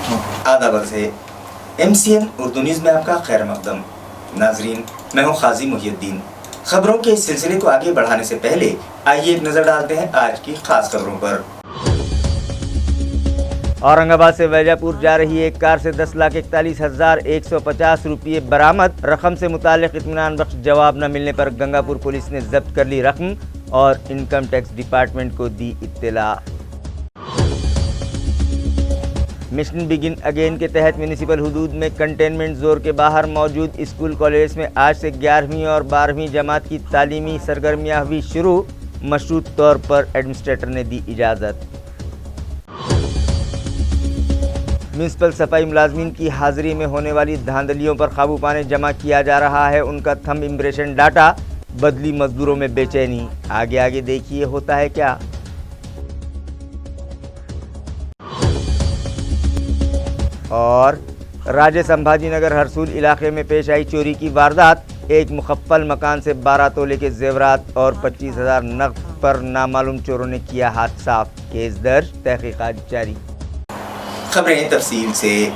आदाब अर्ज़ है MCN उर्दू न्यूज़ में आपका खैर मक़दम। नाजरीन, मैं हूँ क़ाज़ी मुहियुद्दीन। खबरों के इस सिलसिले को आगे बढ़ाने से पहले आइए एक नज़र डालते हैं आज की खास खबरों पर। औरंगाबाद से वैजापुर जा रही एक कार से 10,41,150 रुपये बरामद। रकम से मुताल्लिक़ इत्मीनान बख्श जवाब न मिलने पर गंगापुर पुलिस ने जब्त कर ली रकम और इनकम टैक्स डिपार्टमेंट को दी इत्तला। मिशन बिगिन अगेन के तहत म्यूनिसिपल हुदूद में कंटेनमेंट जोन के बाहर मौजूद स्कूल कॉलेज में आज से 11वीं और 12वीं जमात की तालीमी सरगर्मियाँ हुई शुरू। मशरूत तौर पर एडमिनिस्ट्रेटर ने दी इजाज़त। म्यूनिसिपल सफाई मुलाजमीन की हाजिरी में होने वाली धांधलियों पर काबू पाने जमा किया जा रहा है उनका थंब इम्प्रेशन डाटा। बदली मजदूरों में बेचैनी, आगे देखिए होता है क्या। और राजे संभाजी नगर हरसूल इलाके में पेश आई चोरी की वारदात। एक मुखफ़्फ़ल मकान से 12 तोले के जेवरात और 25,000 नकद पर नामालूम चोरों ने किया हाथ साफ। केस दर्ज, तहकीकात जारी। खबरें तफसील से।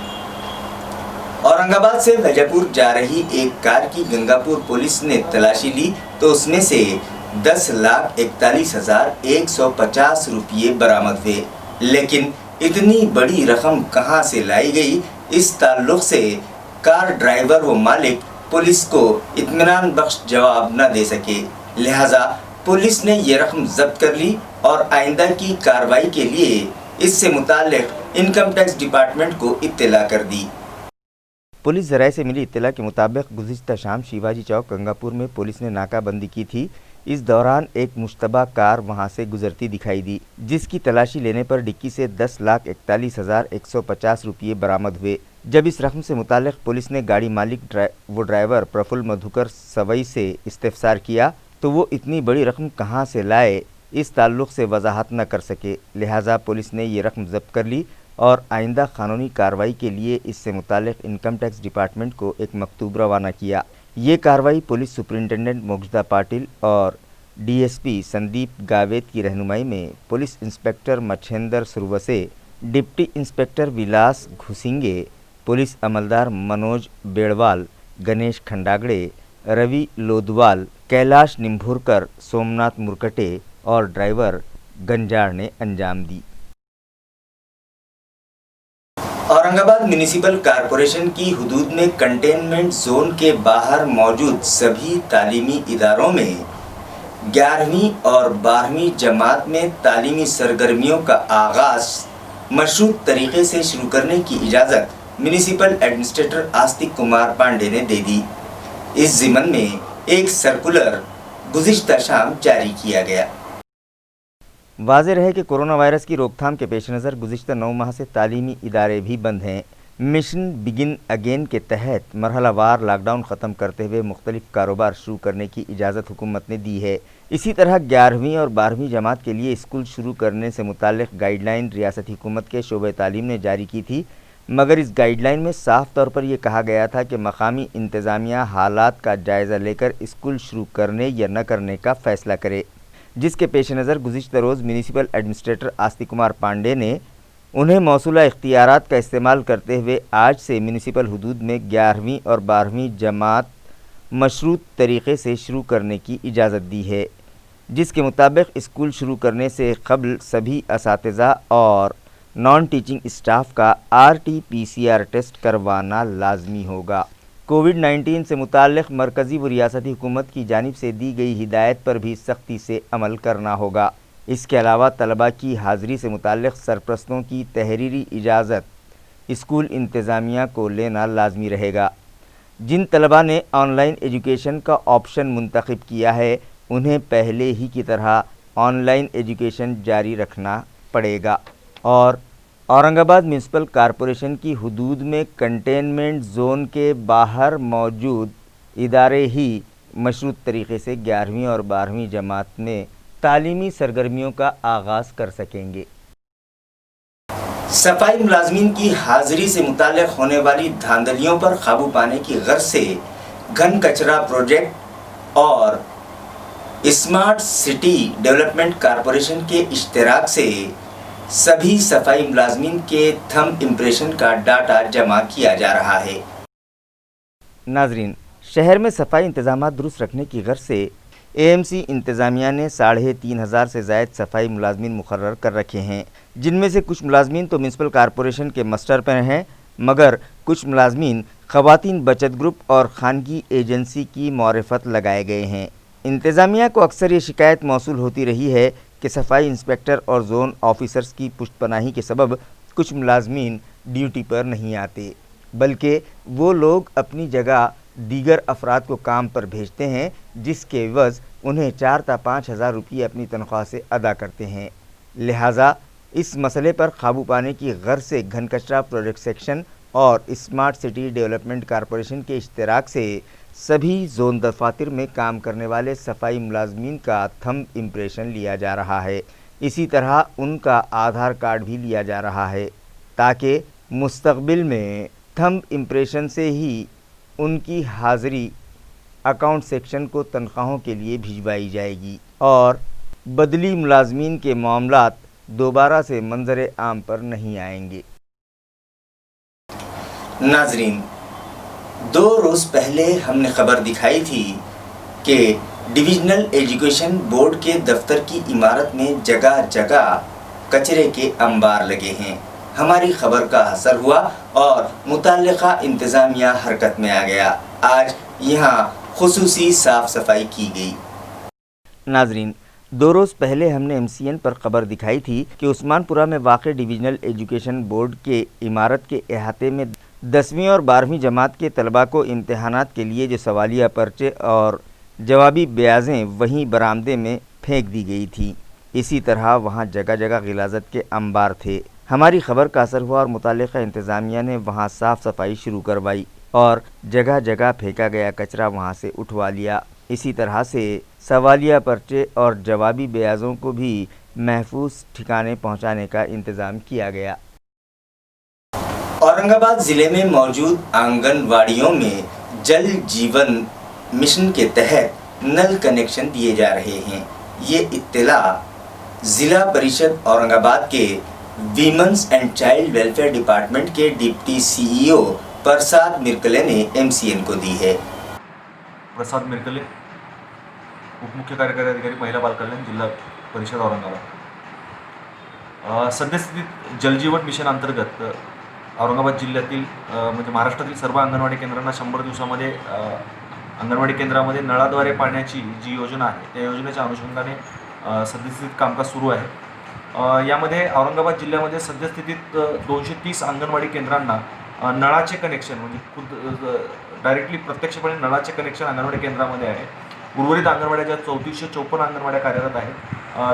औरंगाबाद से वैजापुर जा रही एक कार की गंगापुर पुलिस ने तलाशी ली तो उसमें से 10,41,150 रुपये बरामद हुए। लेकिन इतनी बड़ी रकम कहां से लाई गई, इस ताल्लुक से कार ड्राइवर व मालिक पुलिस को इत्मीनान बख्श जवाब न दे सके। लिहाजा पुलिस ने ये रकम जब्त कर ली और आइंदा की कार्रवाई के लिए इससे मुताल्लिक इनकम टैक्स डिपार्टमेंट को इत्तला कर दी। पुलिस ज़राए से मिली इत्तला के मुताबिक गुज़िश्ता शाम शिवाजी चौक गंगापुर में पुलिस ने नाकाबंदी की थी। इस दौरान एक मुश्तबा कार वहां से गुजरती दिखाई दी, जिसकी तलाशी लेने पर डिक्की से 10,41,150 रुपये बरामद हुए। जब इस रकम से मुताल्लिक पुलिस ने गाड़ी मालिक व ड्राइवर प्रफुल्ल मधुकर सवई से इस्तिफसार किया तो वो इतनी बड़ी रकम कहां से लाए, इस ताल्लुक से वजाहत न कर सके। लिहाजा पुलिस ने ये रकम जब्त कर ली और आइंदा कानूनी कार्रवाई के लिए इससे मुताल्लिक इनकम टैक्स डिपार्टमेंट को एक मकतूब रवाना किया। ये कार्रवाई पुलिस सुपरिटेंडेंट मोगजदा पाटिल और DSP संदीप गावेत की रहनुमाई में police inspector Machhindra Surwase, deputy inspector Vilas Ghusinge, police अमलदार मनोज बेड़वाल, गणेश खंडागड़े, रवि लोदवाल, कैलाश निम्भुरकर, सोमनाथ मुरकटे और ड्राइवर गंजाड़ ने अंजाम दी। औरंगाबाद म्यूनिसिपल कॉरपोरेशन की हुदूद में कंटेनमेंट जोन के बाहर मौजूद सभी तालीमी इदारों में 11वीं और 12वीं जमात में तालीमी सरगर्मियों का आगाज मशरूत तरीके से शुरू करने की इजाज़त म्यूनिसिपल एडमिनिस्ट्रेटर आस्तिक कुमार पांडे ने दे दी। इस ज़िमन में एक सर्कुलर गुज़िश्ता शाम जारी किया गया। वाज़ेह रहे कि कोरोना वायरस की रोकथाम के पेश नज़र गुज़िश्ता 9 माह से तालीमी इदारे भी बंद हैं। मिशन बिगिन अगेन के तहत मरहलावार लॉकडाउन ख़त्म करते हुए मुख्तलिफ कारोबार शुरू करने की इजाज़त हुकूमत ने दी है। इसी तरह 11वीं और 12वीं जमात के लिए स्कूल शुरू करने से मुताल्लिक़ गाइडलाइन रियासती हुकूमत के शोबे तालीम ने जारी की थी, मगर इस गाइडलाइन में साफ़ तौर पर यह कहा गया था कि मकामी इंतज़ामिया हालात का जायज़ा लेकर स्कूल शुरू करने या न करने का फ़ैसला करे, जिसके पेश नज़र गुज़िश्ता रोज़ म्यूनिसिपल एडमिनिस्ट्रेटर आस्तिक कुमार पांडे ने उन्हें मौसूला इख्तियारात का इस्तेमाल करते हुए आज से म्यूनिसिपल हुदूद में 11वीं और 12वीं जमात मशरूत तरीक़े से शुरू करने की इजाज़त दी है, जिसके मुताबिक स्कूल शुरू करने से क़ब्ल सभी असातिज़ा और नॉन टीचिंग स्टाफ का RT-PCR टेस्ट करवाना लाजमी होगा। कोविड-19 से मुताल्लिक़ मरकज़ी व रियासती हुकूमत की जानिब से दी गई हिदायत पर भी सख्ती से अमल करना होगा। इसके अलावा तलबा की हाज़िरी से मुताल्लिक़ सरपरस्तों की तहरीरी इजाज़त स्कूल इंतज़ामिया को लेना लाजमी रहेगा। जिन तलबा ने ऑनलाइन एजुकेशन का ऑप्शन मुंतखब किया है, उन्हें पहले ही की तरह ऑनलाइन एजुकेशन जारी रखना पड़ेगा। और औरंगाबाद म्यूनिसिपल कॉरपोरेशन की हुदूद में कंटेनमेंट जोन के बाहर मौजूद इदारे ही मशरूत तरीके से 11वीं और 12वीं जमात में तालीमी सरगर्मियों का आगाज़ कर सकेंगे। सफाई मुलाजमीन की हाजिरी से मुताल्लिक़ होने वाली धांधलियों पर काबू पाने की गर्ज से घन कचरा प्रोजेक्ट और स्मार्ट सिटी डेवलपमेंट कॉरपोरेशन के इश्तराक से सभी सफाई मुलाजमीन के थंब इम्प्रेशन का डाटा जमा किया जा रहा है। नाजरीन, शहर में सफाई इंतजामात दुरुस्त रखने की गर्ज से एएमसी इंतज़ामिया ने 3,500 से ज़ायद सफाई मुलाजमीन मुकर्रर कर रखे हैं, जिनमें से कुछ मुलाजमीन तो म्यूनसिपल कॉरपोरेशन के मस्टर पर हैं, मगर कुछ मुलाजमीन ख़वातीन बचत ग्रुप और खानगी एजेंसी की मारिफत लगाए गए हैं। इंतज़ामिया को अक्सर ये शिकायत मौसूल होती रही है कि सफाई इंस्पेक्टर और जोन ऑफिसर्स की पुष्टपनाही के सबब कुछ मुलाजमीन ड्यूटी पर नहीं आते, बल्कि वो लोग अपनी जगह दीगर अफराद को काम पर भेजते हैं, जिसके एवज़ उन्हें 4 से 5 हज़ार रुपये अपनी तनख्वाह से अदा करते हैं। लिहाजा इस मसले पर काबू पाने की गर्ज से घन कचरा प्रोजेक्ट सेक्शन और स्मार्ट सिटी डेवलपमेंट कॉरपोरेशन के इश्तराक से सभी जोन दफातर में काम करने वाले सफाई मुलाजमीन का थंब इम्प्रेशन लिया जा रहा है। इसी तरह उनका आधार कार्ड भी लिया जा रहा है, ताकि मुस्तकबिल में थंब इम्प्रेशन से ही उनकी हाज़िरी अकाउंट सेक्शन को तनख्वाहों के लिए भिजवाई जाएगी और बदली मुलाजमीन के मामलात दोबारा से मंजर आम पर नहीं आएंगे। नाजरीन, 2 रोज़ पहले हमने खबर दिखाई थी कि डिविजनल एजुकेशन बोर्ड के दफ्तर की इमारत में जगह जगह कचरे के अंबार लगे हैं। हमारी खबर का असर हुआ और मुतल्लिका इंतज़ामिया हरकत में आ गया। आज यहाँ खुसूसी साफ सफाई की गई। नाजरीन, 2 रोज़ पहले हमने MCN पर खबर दिखाई थी कि उस्मानपुरा में वाक़े डिविजनल एजुकेशन बोर्ड के इमारत के अहाते में 10वीं और 12वीं जमात के तलबा को इम्तहानात के लिए जो सवालिया पर्चे और जवाबी ब्याज़ें वहीं बरामदे में फेंक दी गई थी। इसी तरह वहाँ जगह जगह गिलाज़त के अंबार थे। हमारी खबर का असर हुआ और मुतल्लिका इंतज़ामिया ने वहाँ साफ़ सफाई शुरू करवाई और जगह जगह फेंका गया कचरा वहाँ से उठवा लिया। इसी तरह से सवालिया पर्चे और जवाबी ब्याज़ों को भी महफूज ठिकाने पहुँचाने का इंतज़ाम किया गया। औरंगाबाद ज़िले में मौजूद आंगनवाड़ियों में जल जीवन मिशन के तहत नल कनेक्शन दिए जा रहे हैं। ये इत्तला ज़िला परिषद औरंगाबाद के women's and child welfare department के डिप्टी CEO प्रसाद मिरकले ने MCN को दी है। प्रसाद मिरकले, उपमुख्य कार्यकारी अधिकारी महिला बाल कल्याण जिल्हा परिषद औरंगाबाद। सद्यस्थितीत जलजीवन मिशन अंतर्गत औरंगाबाद जिल्ह्यातील म्हणजे महाराष्ट्रातील सर्व अंगणवाडी केंद्रांना 100 दिवसामध्ये अंगणवाडी केंद्रामध्ये नळाद्वारे पाण्याची जी योजना आहे त्या योजनेच्या अनुषंगाने सद्यस्थितीत कामकाज सुरू आहे। यामध्ये औरंगाबाद जिल्ह्यामध्ये सद्यस्थितीत 230 अंगणवाडी केंद्रांना नळाचे कनेक्शन म्हणजे खुद डायरेक्टली प्रत्यक्षपणे नळाचे कनेक्शन अंगणवाडी केंद्रामध्ये आहे। उर्वरित अंगणवाड्या ज्या 3454 अंगणवाड्या कार्यरत आहेत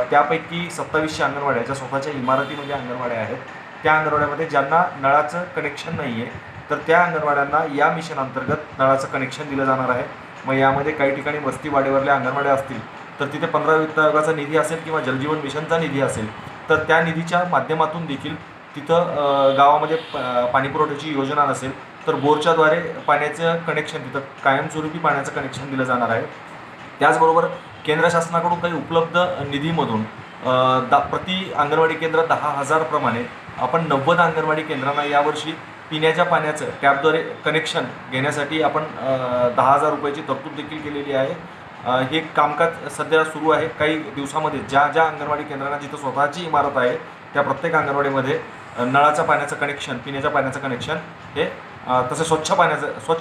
त्यापैकी 2700 अंगणवाड्या ज्या स्वतःच्या इमारतीमध्ये अंगणवाड्या आहेत त्या अंगणवाड्यामध्ये ज्यांना नळाचं कनेक्शन नाही आहे तर त्या अंगणवाड्यांना या मिशन अंतर्गत नळाचं कनेक्शन दिलं जाणार आहे। मग यामध्ये काही ठिकाणी वस्तीवाडीवरल्या अंगणवाड्या असतील तर तिथे 15 वित्त आयोगाचा निधी असेल किंवा जलजीवन मिशनचा निधी असेल तर त्या निधीच्या माध्यमातून देखील तिथं गावामध्ये पाणीपुरवठ्याची योजना नसेल तर बोरच्याद्वारे पाण्याचं कनेक्शन तिथं कायमस्वरूपी पाण्याचं कनेक्शन दिलं जाणार आहे। त्याचबरोबर केंद्र शासनाकडून काही उपलब्ध निधीमधून प्रति अंगणवाडी केंद्र 10,000 प्रमाणे आपण 90 अंगणवाडी केंद्रांना यावर्षी पिण्याच्या पाण्याचं टॅपद्वारे कनेक्शन घेण्यासाठी आपण 10,000 रुपयाची तरतूद देखील केलेली आहे। हे कामकाज सध्या सुरू आहे। काही दिवसामध्ये ज्या ज्या अंगणवाडी केंद्रांना जिथं स्वतःची इमारत आहे त्या प्रत्येक अंगणवाडीमध्ये नळाच्या पाण्याचं कनेक्शन, पिण्याच्या पाण्याचं कनेक्शन हे तसे स्वच्छ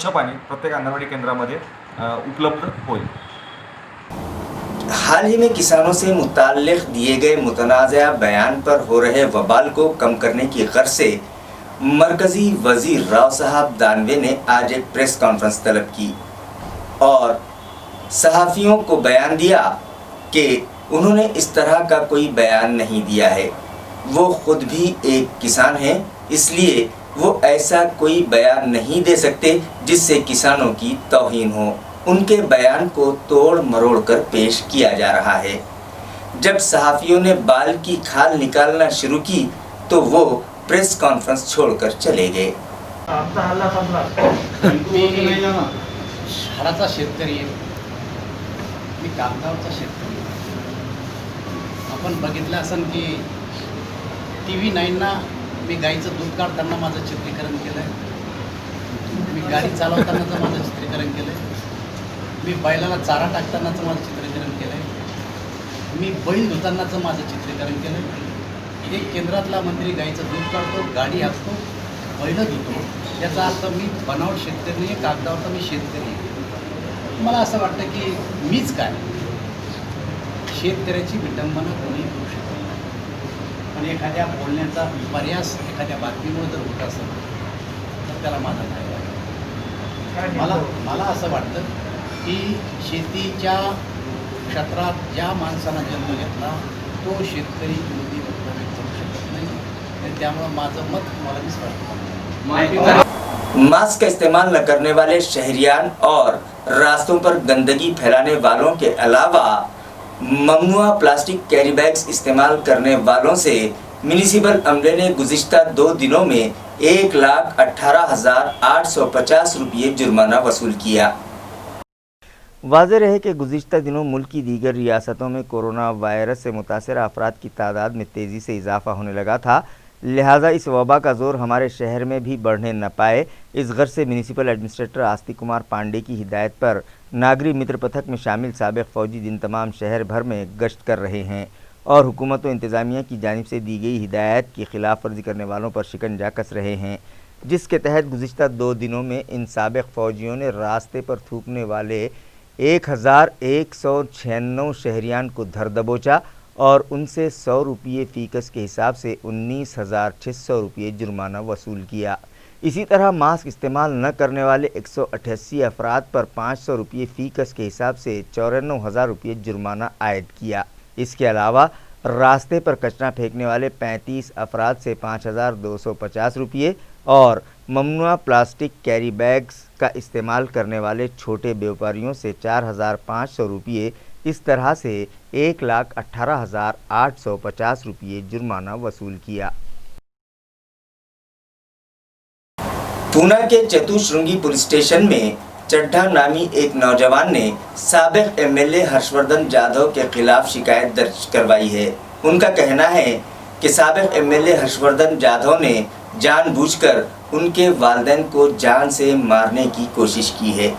पानी प्रत्येक आंगनवाड़ी केंद्र में उपलब्ध हो। हाल ही में किसानों से मुताल्लिक़ दिए गए मुतनाज़ा बयान पर हो रहे वबाल को कम करने की गर्ज से मरकज़ी वज़ीर राव साहब दानवे ने आज एक प्रेस कॉन्फ्रेंस तलब की और सहाफ़ियों को बयान दिया कि उन्होंने इस तरह का कोई बयान नहीं दिया है। वो ख़ुद भी एक किसान हैं, इसलिए वो ऐसा कोई बयान नहीं दे सकते जिससे किसानों की तौहीन हो। उनके बयान को तोड़ मरोड़ कर पेश किया जा रहा है। जब सहाफ़ियों ने बाल की खाल निकालना शुरू की तो वो प्रेस कॉन्फ्रेंस छोड़कर चले गए। शहराचा शेतकरी आहे, मी कामगावचा शेतकरी। आपण बघितलं असेल की 2 TV 9 मी गाईचं दूध काढताना माझं चित्रीकरण केलं आहे, मी गाडी चालवतानाचं माझं चित्रीकरण केलं आहे, मी बैलाला चारा टाकतानाचं माझं चित्रीकरण केलं आहे, मी बैल धुतानाचं माझं चित्रीकरण केलं आहे. एक केंद्रातला मंत्री गाईचं दूध काढतो, गाडी हाकतो, बैल धुतो, याचा अर्थ मी बनावट शेतकरी नाही, कागदावर मी शेतकरी आहे. मला असं वाटतं की मीच काय, शेतकऱ्याची विडंबना कोणी करू शकत नाही. पण एखाद्या बोलण्याचा विपर्यास एखाद्या बातमीमुळे जर होत असेल तर त्याला माझा नाही वाटत. मला असं वाटतं की शेतीच्या क्षेत्रात ज्या माणसानं जन्म घेतला तो शेतकरी विरोधी वक्तव्य करू शकत नाही, आणि त्यामुळं माझं मत मला विश्वास. मास्क का इस्तेमाल न करने वाले शहरियान और रास्तों पर गंदगी फैलाने वालों के अलावा ममनुआ प्लास्टिक कैरी बैग्स इस्तेमाल करने वालों से म्यूनिसिपल अमले ने गुज़िश्ता 2 दिनों में 1,18,850 रुपये जुर्माना वसूल किया। वाज़ेह रहे कि गुज़िश्ता दिनों मुल्क की दीगर रियासतों में कोरोना वायरस से मुतासर अफराद की तादाद में तेज़ी से इजाफ़ा होने लगा था, लिहाजा इस वबा का ज़ोर हमारे शहर में भी बढ़ने न पाए, इस गर्ज से म्यूनिसिपल एडमिनिस्ट्रेटर आस्तिक कुमार पांडे की हिदायत पर नागरी मित्र पथक में शामिल साबिक़ फ़ौजी दिन तमाम शहर भर में गश्त कर रहे हैं और हुकूमत व इंतज़ामिया की जानिब से दी गई हिदायत की खिलाफ वर्जी करने वालों पर शिकंजा कस रहे हैं, जिसके तहत गुज़िश्ता 2 दिनों में इन साबिक़ फ़ौजियों ने रास्ते पर थूकने वाले 1,196 शहरियान को धर दबोचा और उनसे 100 रुपये फ़ीकस के हिसाब से 19,600 रुपये जुर्माना वसूल किया। इसी तरह मास्क इस्तेमाल न करने वाले 188 अफराद पर 500 रुपये फ़ीकस के हिसाब से 94,000 रुपये जुर्माना आयद किया। इसके अलावा रास्ते पर कचरा फेंकने वाले 35 अफराद से 5,250 रुपये और ममनुआ प्लास्टिक कैरी बैग्स का इस्तेमाल करने वाले छोटे व्यापारियों से 4,500 रुपये, इस तरह से 1,18,850 रुपये जुर्माना वसूल किया। पूना के चतुश्रृंगी पुलिस स्टेशन में चड्ढा नामी एक नौजवान ने साबिक़ एमएलए हर्षवर्धन जाधव के खिलाफ शिकायत दर्ज करवाई है। उनका कहना है कि साबिक़ एमएलए हर्षवर्धन जाधव ने जानबूझकर उनके वालिदैन को जान से मारने की कोशिश की है।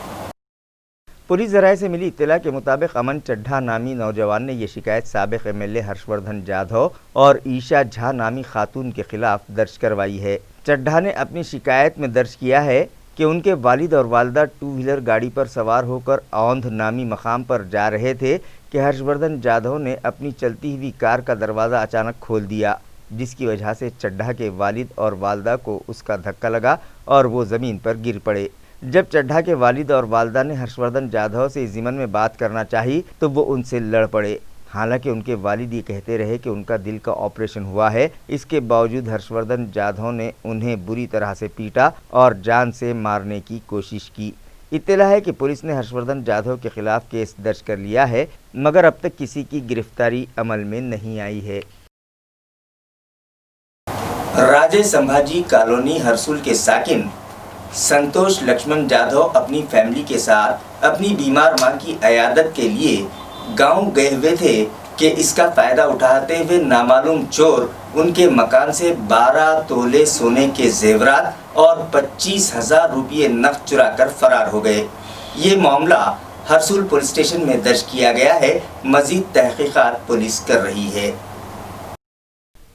पुलिस ज़राए से मिली इत्तला के मुताबिक अमन चड्ढा नामी नौजवान ने यह शिकायत साबिक़ एमएलए हर्षवर्धन जाधव और ईशा झा नामी खातून के खिलाफ दर्ज करवाई है। चड्ढा ने अपनी शिकायत में दर्ज किया है कि उनके वालिद और वालदा 2 व्हीलर गाड़ी पर सवार होकर औंध नामी मकाम पर जा रहे थे कि हर्षवर्धन जाधव ने अपनी चलती हुई कार का दरवाज़ा अचानक खोल दिया, जिसकी वजह से चड्ढा के वालिद और वालदा को उसका धक्का लगा और वो ज़मीन पर गिर पड़े। जब चड्ढा के वालिद और वालदा ने हर्षवर्धन जाधव से इस ज़िमन में बात करना चाही तो वो उनसे लड़ पड़े। हालांकि उनके वालिद ये कहते रहे कि उनका दिल का ऑपरेशन हुआ है, इसके बावजूद हर्षवर्धन जाधव ने उन्हें बुरी तरह से पीटा और जान से मारने की कोशिश की। इत्तला है कि पुलिस ने हर्षवर्धन जाधव के खिलाफ केस दर्ज कर लिया है, मगर अब तक किसी की गिरफ्तारी अमल में नहीं आई है। राजे संभाजी कॉलोनी हरसुल के साकिन संतोष लक्ष्मण जाधव अपनी फैमिली के साथ अपनी बीमार मां की इयादत के लिए गांव गए हुए थे कि इसका फ़ायदा उठाते हुए नामालूम चोर उनके मकान से 12 तोले सोने के जेवरात और 25,000 रुपये नकद चुरा कर फरार हो गए। ये मामला हरसुल पुलिस स्टेशन में दर्ज किया गया है। मज़ीद तहकीकात पुलिस कर रही है।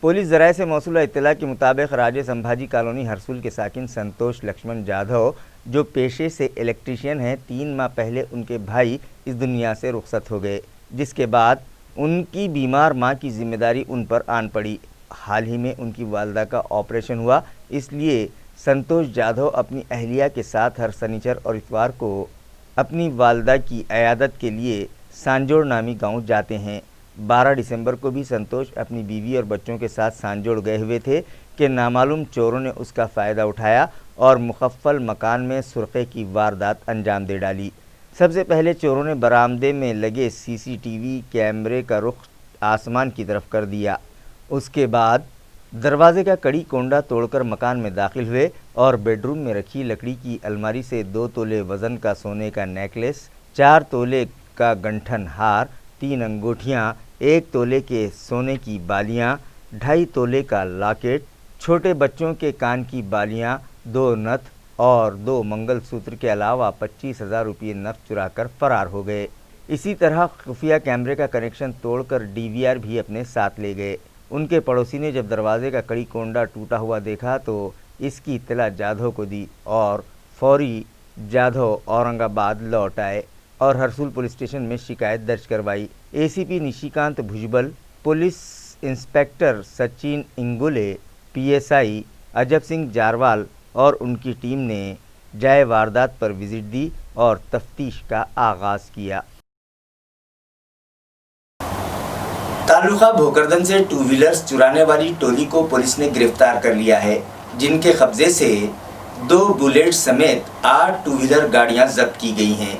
पुलिस ज़राए से मौसूला इत्तला के मुताबिक राजे संभाजी कॉलोनी हरसुल के साकिन संतोष लक्ष्मण जाधव जो पेशे से इलेक्ट्रीशियन हैं, 3 माह पहले उनके भाई इस दुनिया से रुखसत हो गए, जिसके बाद उनकी बीमार मां की जिम्मेदारी उन पर आन पड़ी। हाल ही में उनकी वालदा का ऑपरेशन हुआ, इसलिए संतोष जाधव अपनी अहलिया के साथ हर शनिचर और इतवार को अपनी वालदा की इयादत के लिए सांजोड़ नामी गाँव जाते हैं। 12 दिसंबर को भी संतोष अपनी बीवी और बच्चों के साथ सांजोड़ गए हुए थे कि नामालूम चोरों ने उसका फ़ायदा उठाया और मुखफ़्फ़ल मकान में सुरक़े की वारदात अंजाम दे डाली। सबसे पहले चोरों ने बरामदे में लगे सीसीटीवी कैमरे का रुख आसमान की तरफ कर दिया। उसके बाद दरवाजे का कड़ी कोंडा तोड़कर मकान में दाखिल हुए और बेडरूम में रखी लकड़ी की अलमारी से 2 तोले वज़न का सोने का नेकलेस, 4 तोले का गंठन हार, 3 अंगूठियाँ, 1 तोले के सोने की बालियाँ, 2.5 तोले का लॉकेट, छोटे बच्चों के कान की बालियां, 2 नथ और 2 मंगलसूत्र के अलावा 25,000 रुपये नकद चुराकर फरार हो गए। इसी तरह खुफिया कैमरे का कनेक्शन तोड़कर DVR भी अपने साथ ले गए। उनके पड़ोसी ने जब दरवाजे का कड़ी कोंडा टूटा हुआ देखा तो इसकी इत्तला जाधव को दी और फौरी जाधव औरंगाबाद लौट आए और हरसूल पुलिस स्टेशन में शिकायत दर्ज करवाई। ACP निशिकांत भुजबल, police inspector Sachin Ingule, PSI Ajab Singh Jarwal और उनकी टीम ने जाए वारदात पर विजिट दी और तफ्तीश का आगाज़ किया। तालुका भोकरदन से 2 व्हीलर्स चुराने वाली टोली को पुलिस ने गिरफ्तार कर लिया है, जिनके कब्जे से 2 बुलेट समेत 8 2 व्हीलर गाड़ियां जब्त की गई हैं।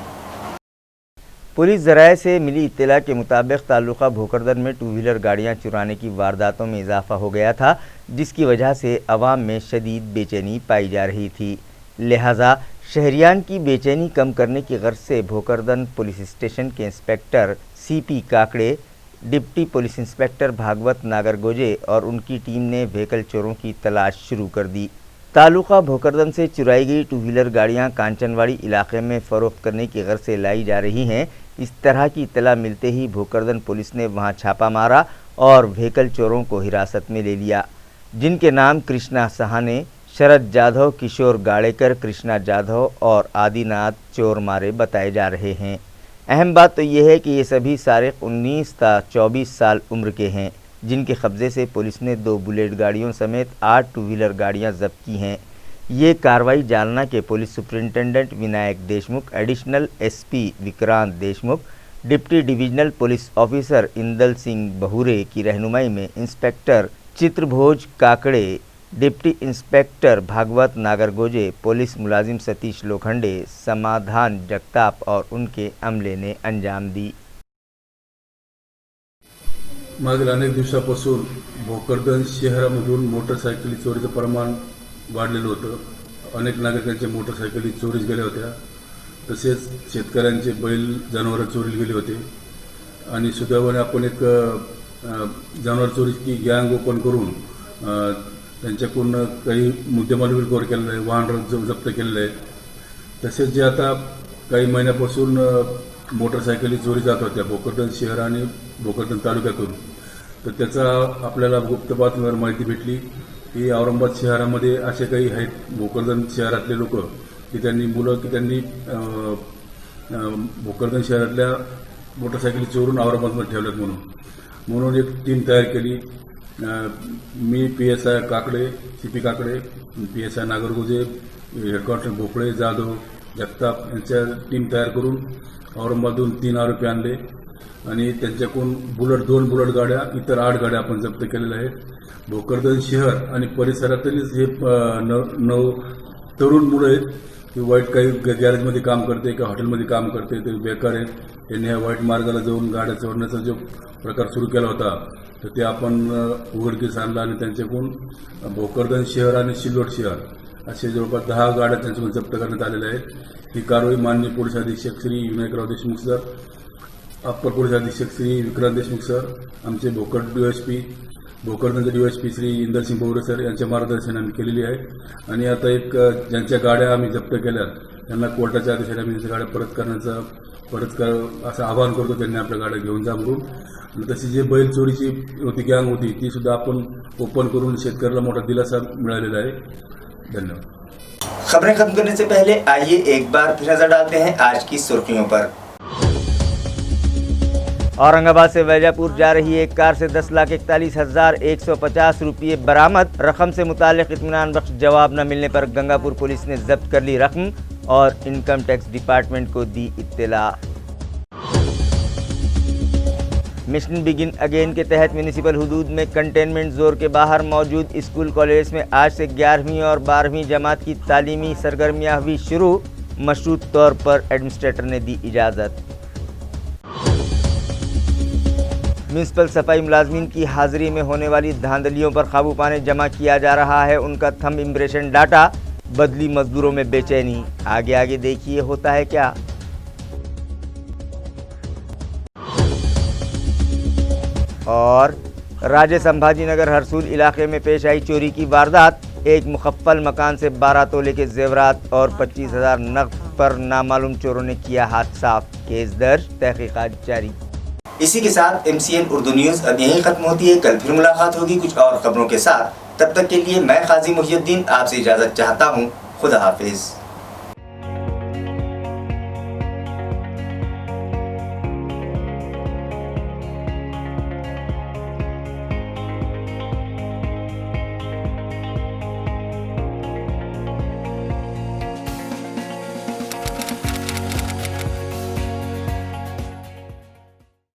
पुलिस ज़राए से मिली इत्तला के मुताबिक तालुका भोकरदन में 2 व्हीलर गाड़ियां चुराने की वारदातों में इजाफा हो गया था, जिसकी वजह से अवाम में शदीद बेचैनी पाई जा रही थी। लिहाजा शहरियान की बेचैनी कम करने की गर्ज से भोकरदन पुलिस स्टेशन के inspector CP Kakade, deputy police inspector Bhagwat Nagargoje और उनकी टीम ने व्हीकल चोरों की तलाश शुरू कर दी। तालुका भोकरदन से चुराई गई 2 व्हीलर गाड़ियां कांचनवाड़ी इलाके में फ़रोख्त करने की गर्ज से लाई जा रही हैं। इस तरह की इत्तला मिलते ही भोकरदन पुलिस ने वहां छापा मारा और व्हीकल चोरों को हिरासत में ले लिया, जिनके नाम कृष्णा सहाने, शरद जाधव, किशोर गाड़ेकर, कृष्णा जाधव और आदिनाथ चोर मारे बताए जा रहे हैं। अहम बात तो यह है कि ये सभी सारिक 19 ता 24 साल उम्र के हैं, जिनके कब्ज़े से पुलिस ने 2 बुलेट गाड़ियों समेत 8 2 व्हीलर गाड़ियां जब्त की हैं। ये कार्रवाई जालना के police superintendent Vinayak Deshmukh, additional SP Vikrant Deshmukh, deputy divisional police officer Indal Singh Bahure की रहनुमाई में inspector Chitrabhoj Kakade, deputy inspector Bhagwat Nagargoje, police मुलाजिम सतीश लोखंडे, समाधान जगताप और उनके अमले ने अंजाम दी। मागील अनेक दिवसापासून भोकरदन शहरामधून मोटरसायकली चोरीचं प्रमाण वाढलेलं होतं। अनेक नागरिकांच्या मोटरसायकली चोरीस गेल्या होत्या, तसेच शेतकऱ्यांचे बैल जनावरं चोरीला गेले होते आणि सुदैवाने आपण एक जनावर चोरीची गँग ओपन करून त्यांच्याकडून काही मुद्देमाल रिकव्हर केलेला आहे, वाहन जप्त केलेलं आहे। तसेच जे आता काही महिन्यापासून मोटरसायकली चोरी जात होत्या भोकरदन शहर आणि भोकरदन तालुक्यातून, तर त्याचा आपल्याला गुप्त बातमीवर माहिती भेटली की औरंगाबाद शहरामध्ये असे काही आहेत भोकरदन शहरातले लोक की त्यांनी भोकरदन शहरातल्या मोटरसायकली चोरून औरंगाबादमध्ये ठेवल्यात म्हणून एक टीम तयार केली। मी PSI Kakade, CP Kakade, PSI Nagargoje, head constable भोपळे, जाधव, जगताप यांच्या टीम तयार करून औरंगाबादहून 3 आरोपी आणले आणि त्यांच्याकडून 2 बुलेट गाड्या, इतर 8 गाड्या आपण जप्त केलेल्या आहेत। भोकरदन शहर आणि परिसरातीलच हे 9 तरुण मुलं आहेत की वाईट काही गॅरेजमध्ये काम करते, काही हॉटेलमध्ये काम करते, ते बेकार आहेत। त्यांनी ह्या वाईट मार्गाला जाऊन गाड्या चोरण्याचा जो प्रकार सुरू केला होता तर ते आपण उघडकीस आणला आणि त्यांच्याकडून भोकरदन शहर आणि सिल्लोड शहर असे जवळपास 10 गाड्या त्यांच्याकडून जप्त करण्यात आलेल्या आहेत। ही कारवाई माननीय पोलीस अधीक्षक Shri Vinayakrao Deshmukh sir, upper police अधीक्षक श्री विक्रांत देशमुख सर, आमचे भोकरदनचे DSP श्री इंदल सिंह बहुरे सर यांच्या मार्गदर्शनाने केलेली आहे। आणि आता एक ज्यांच्या गाड्या आम्ही जप्त केल्या त्यांना कोर्टाच्या आदेशाने आम्ही त्यांच्या गाड्या परत असं आवाहन करतो, त्यांनी आपल्या गाड्या घेऊन जा म्हणून। आणि तशी जे बैल चोरीची होती गँग होती ती सुद्धा आपण ओपन करून शेतकऱ्याला मोठा दिलासा मिळालेला आहे। धन्यवाद। खबरें खत्म करने से पहले आइए एक बार फिर नजर डालते हैं आज की सुर्खियों पर। औरंगाबाद से वैजापुर जा रही एक कार से 10,41,150 रुपये बरामद। रकम से मुतालिक इत्मीनान बख्श जवाब न मिलने पर गंगापुर पुलिस ने जब्त कर ली रकम और इनकम टैक्स डिपार्टमेंट को दी इत्तला। मिशन बिगिन अगेन के तहत म्यूनिसिपल हुदूद में कंटेनमेंट जोन के बाहर मौजूद स्कूल कॉलेज में आज से 11वीं और 12वीं जमात की तालीमी सरगर्मियां हुई शुरू। मशरूत तौर पर एडमिनिस्ट्रेटर ने दी इजाज़त। म्यूनिसिपल सफाई मुलाजमीन की हाजिरी में होने वाली धांधलियों पर काबू पाने जमा किया जा रहा है उनका थंब इम्प्रेशन डाटा। बदली मजदूरों में बेचैनी, आगे देखिए होता है क्या। और राजे संभाजी नगर हरसूल इलाके में पेश आई चोरी की वारदात। एक मुखफ्फल मकान से 12 तोले के जेवरात और 25,000 नकद पर नामालूम चोरों ने किया हाथ साफ। केस दर्ज, तहकीकात जारी। इसी के साथ MCN उर्दू न्यूज़ अब यहीं ख़त्म होती है। कल फिर मुलाकात होगी कुछ और खबरों के साथ। तब तक के लिए मैं काजी मुहियुद्दीन आपसे इजाज़त चाहता हूँ। खुदा हाफिज़।